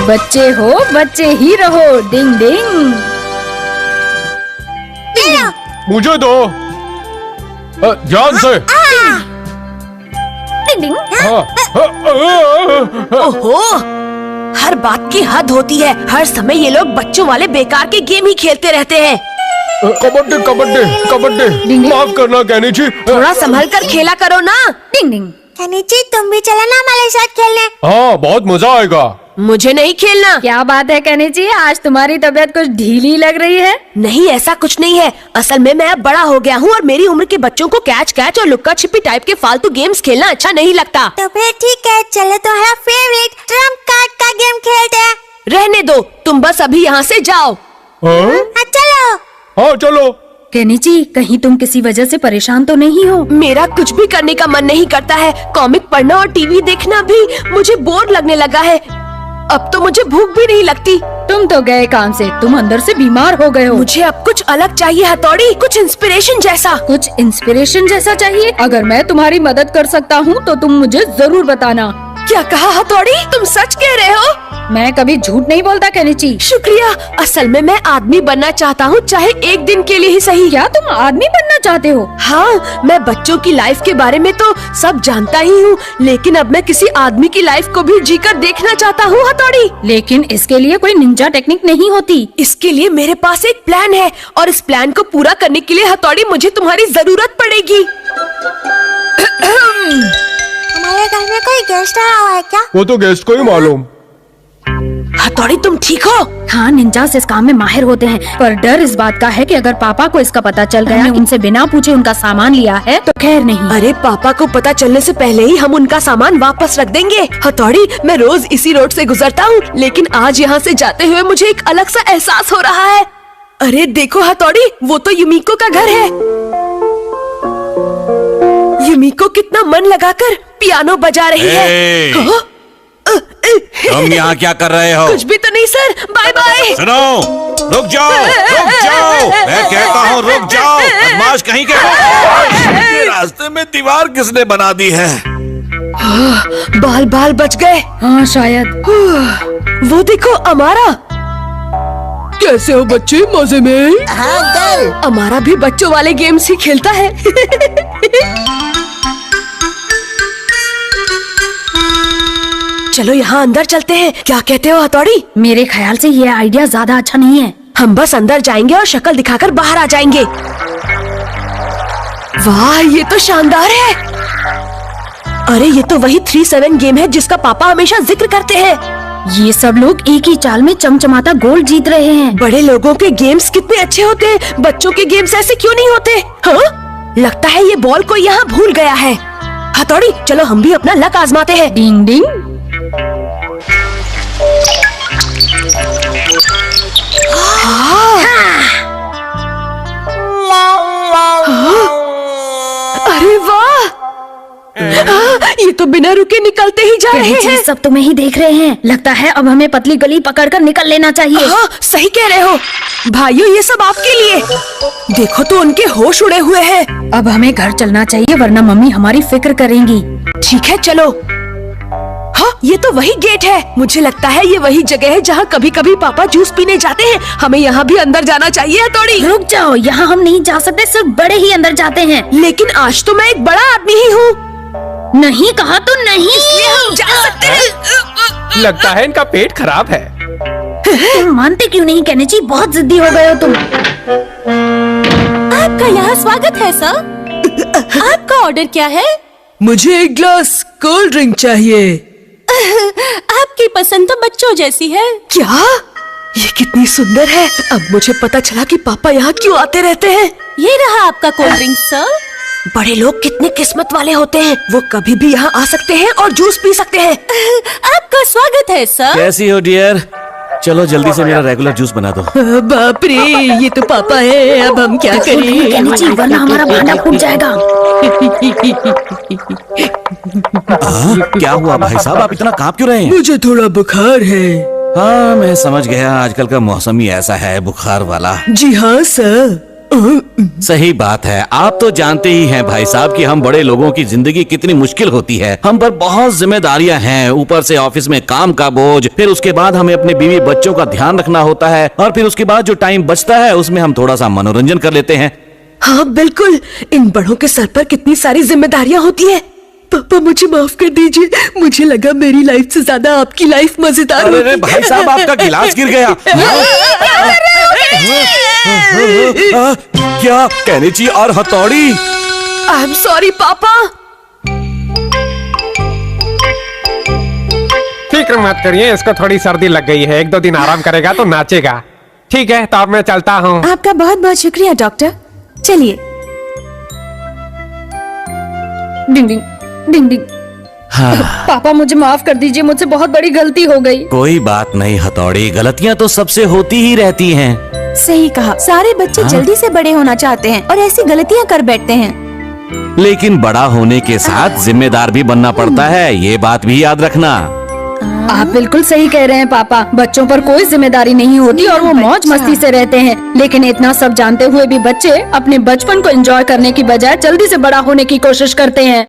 बच्चे हो बच्चे ही रहो। डिंग डिंग। मुझे दो ध्यान से। डिंग डिंग। ओहो, हर बात की हद होती है। हर समय ये लोग बच्चों वाले बेकार के गेम ही खेलते रहते हैं। कबड्डी कबड्डी कबड्डी। माफ करना कहनी जी। थोड़ा संभल कर खेला करो ना। डिंग डिंग। कनिची, तुम भी चलो ना हमारे साथ खेलने। हाँ, बहुत मजा आएगा। मुझे नहीं खेलना। क्या बात है कहनी, आज तुम्हारी तबीयत कुछ ढीली लग रही है। नहीं, ऐसा कुछ नहीं है। असल में मैं अब बड़ा हो गया हूँ और मेरी उम्र के बच्चों को कैच कैच और लुक्का छिपी टाइप के फालतू गेम्स खेलना अच्छा नहीं लगता। तो फिर ठीक है, चलो तुम्हारा फेवरेट ट्रम्प कार्ड का गेम खेलते हैं। रहने दो, तुम बस अभी यहाँ से जाओ। चलो। हाँ चलो। कहनी, कहीं तुम किसी वजह से परेशान तो नहीं हो? मेरा कुछ भी करने का मन नहीं करता है। कॉमिक पढ़ना और टीवी देखना भी मुझे बोर लगने लगा है। अब तो मुझे भूख भी नहीं लगती। तुम तो गए काम से, तुम अंदर से बीमार हो गए हो। मुझे अब कुछ अलग चाहिए हथौड़ी, कुछ इंस्पिरेशन जैसा। कुछ इंस्पिरेशन जैसा चाहिए? अगर मैं तुम्हारी मदद कर सकता हूँ तो तुम मुझे जरूर बताना। क्या कहा हथौड़ी? तुम सच कह रहे हो? मैं कभी झूठ नहीं बोलता कहनी। शुक्रिया। असल में मैं आदमी बनना चाहता हूँ, चाहे एक दिन के लिए ही सही। क्या तुम आदमी बनना चाहते हो? हाँ, मैं बच्चों की लाइफ के बारे में तो सब जानता ही हूँ, लेकिन अब मैं किसी आदमी की लाइफ को भी जीकर देखना चाहता हूँ हथौड़ी। लेकिन इसके लिए कोई निंजा टेक्निक नहीं होती। इसके लिए मेरे पास एक प्लान है और इस प्लान को पूरा करने के लिए हथौड़ी मुझे तुम्हारी जरूरत पड़ेगी। हमारे घर में कोई गेस्ट आया हुआ है क्या? वो तो गेस्ट को ही मालूम। हथौड़ी, तुम ठीक हो? हाँ, निंजास इस काम में माहिर होते हैं, पर डर इस बात का है कि अगर पापा को इसका पता चल गया, उनसे बिना पूछे उनका सामान लिया है तो खैर नहीं। अरे, पापा को पता चलने से पहले ही हम उनका सामान वापस रख देंगे। हथौड़ी, मैं रोज इसी रोड से गुजरता हूँ, लेकिन आज यहाँ से जाते हुए मुझे एक अलग सा एहसास हो रहा है। अरे देखो हथौड़ी, वो तो युमिको का घर है। युमिको कितना मन लगाकर पियानो बजा रही है। तुम यहाँ क्या कर रहे हो? कुछ भी तो नहीं सर, बाय बाय। सुनो, रुक जाओ, रुक जाओ। मैं कहता हूँ रुक जाओ, बदमाश कहीं के। रास्ते में दीवार किसने बना दी है? बाल बाल बच गए। हाँ शायद। वो देखो अमारा। कैसे हो बच्चे, मजे में? हाँ अंकल। अमारा भी बच्चों वाले गेम्स ही खेलता है। चलो यहाँ अंदर चलते हैं, क्या कहते हो हथौड़ी? मेरे ख्याल से ये आइडिया ज्यादा अच्छा नहीं है। हम बस अंदर जाएंगे और शक्ल दिखाकर बाहर आ जाएंगे। वाह, ये तो शानदार है। अरे, ये तो वही 3-7 गेम है जिसका पापा हमेशा जिक्र करते हैं। ये सब लोग एक ही चाल में चमचमाता गोल्ड जीत रहे हैं। बड़े लोगों के गेम्स कितने अच्छे होते हैं, बच्चों के गेम्स ऐसे क्यों नहीं होते? हाँ? लगता है ये बॉल को यहाँ भूल गया है। हथौड़ी, चलो हम भी अपना लक आजमाते हैं। डिंग डिंग। अरे वाह, ये तो बिना रुके निकलते ही जा रहे हैं। सब तुम्हें ही देख रहे हैं। लगता है अब हमें पतली गली पकड़कर निकल लेना चाहिए। हाँ, सही कह रहे हो भाइयों, ये सब आपके लिए। देखो तो उनके होश उड़े हुए हैं। अब हमें घर चलना चाहिए, वरना मम्मी हमारी फिक्र करेंगी। ठीक है, चलो। हाँ, ये तो वही गेट है। मुझे लगता है ये वही जगह है जहाँ कभी कभी पापा जूस पीने जाते हैं। हमें यहाँ भी अंदर जाना चाहिए हथौड़ी। रुक जाओ, यहाँ हम नहीं जा सकते, सिर्फ बड़े ही अंदर जाते हैं। लेकिन आज तो मैं एक बड़ा आदमी ही हूँ। नहीं कहा तो नहीं। हम जा सकते हैं। लगता है इनका पेट खराब है। तुम मानते क्यों नहीं कहने चाहिए? बहुत जिद्दी हो गए हो तुम। आपका यहाँ स्वागत है सर। आपका ऑर्डर क्या है? मुझे एक ग्लास कोल्ड ड्रिंक चाहिए। आपकी पसंद तो बच्चों जैसी है। क्या? ये कितनी सुंदर है। अब मुझे पता चला कि पापा यहाँ क्यों आते रहते हैं। ये रहा आपका कोल्ड ड्रिंक सर। बड़े लोग कितने किस्मत वाले होते हैं, वो कभी भी यहाँ आ सकते हैं और जूस पी सकते हैं। आपका स्वागत है सर। कैसी हो डियर? चलो जल्दी से मेरा रेगुलर जूस बना दो। बाप रे, ये तो पापा है। अब हम क्या करें? कहने चाहिए, वरना हमारा भांडा फूट जाएगा। क्या हुआ भाई साहब, आप इतना कांप क्यों रहे हैं? मुझे थोड़ा बुखार है। हाँ, मैं समझ गया, आजकल का मौसम ही ऐसा है, बुखार वाला। जी हाँ सर। सही बात है। आप तो जानते ही हैं भाई साहब कि हम बड़े लोगों की जिंदगी कितनी मुश्किल होती है। हम पर बहुत जिम्मेदारियां हैं, ऊपर से ऑफिस में काम का बोझ, फिर उसके बाद हमें अपने बीवी बच्चों का ध्यान रखना होता है, और फिर उसके बाद जो टाइम बचता है उसमें हम थोड़ा सा मनोरंजन कर लेते हैं। हाँ बिल्कुल, इन बड़ों के सर पर कितनी सारी जिम्मेदारियां होती है। पापा मुझे माफ कर दीजिए, मुझे लगा मेरी लाइफ से ज्यादा आपकी लाइफ मजेदार अरे होगी। भाई साहब, आपका गिलास गिर गया। क्या कैनिची और हथौड़ी? आई एम सॉरी पापा। फिक्र मत करिए, इसको थोड़ी सर्दी लग गई है, 1-2 दिन आराम करेगा तो नाचेगा। ठीक है, तो अब मैं चलता हूँ। आपका बहुत बहुत शुक्रिया डॉक्टर। चलिए। डिंग डिंग डिंग डिंग। पापा मुझे माफ कर दीजिए, मुझसे बहुत बड़ी गलती हो गई। कोई बात नहीं हथौड़ी, गलतियां तो सबसे होती ही रहती हैं। सही कहा, सारे बच्चे जल्दी से बड़े होना चाहते हैं और ऐसी गलतियां कर बैठते हैं। लेकिन बड़ा होने के साथ जिम्मेदार भी बनना पड़ता है, ये बात भी याद रखना। आप बिल्कुल सही कह रहे हैं पापा, बच्चों पर कोई जिम्मेदारी नहीं होती और वो मौज मस्ती से रहते हैं। लेकिन इतना सब जानते हुए भी बच्चे अपने बचपन को एंजॉय करने की बजाय जल्दी से बड़ा होने की कोशिश करते हैं।